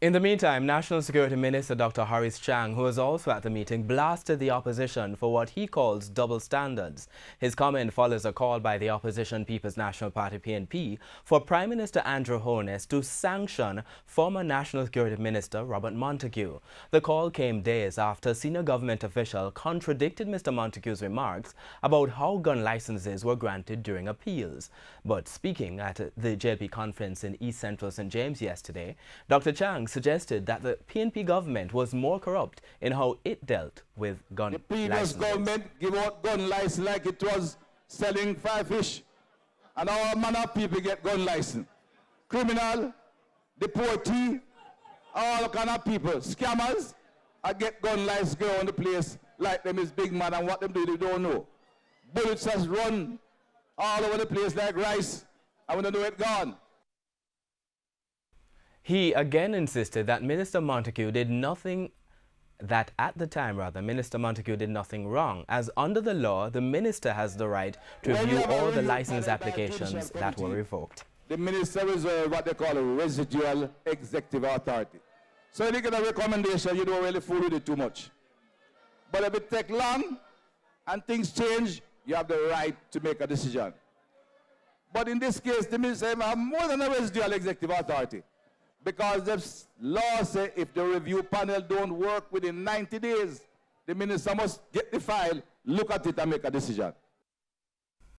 In the meantime, National Security Minister Dr. Horace Chang, who was also at the meeting, blasted the opposition for what he calls double standards. His comment follows a call by the opposition People's National Party (PNP) for Prime Minister Andrew Horace to sanction former National Security Minister Robert Montague. The call came days after a senior government official contradicted Mr. Montague's remarks about how gun licenses were granted during appeals. But speaking at the JLP conference in East Central St. James yesterday, Dr. Chang suggested that the PNP government was more corrupt in how it dealt with gun licenses. The previous government gave out gun license like it was selling fried fish. And our man of people get gun license. Criminal, deportee, all kind of people, scammers, I get gun license go on the place like them is big man, and what them do they don't know. Bullets has run all over the place like rice, and we don't know it gone. He again insisted that Minister Montague did nothing Minister Montague did nothing wrong, as under the law, the minister has the right to review all the license applications that were revoked. The minister is what they call a residual executive authority. So if you get a recommendation, you don't really fool with it too much. But if it takes long and things change, you have the right to make a decision. But in this case, the minister have more than a residual executive authority. Because the law says if the review panel don't work within 90 days, the minister must get the file, look at it and make a decision.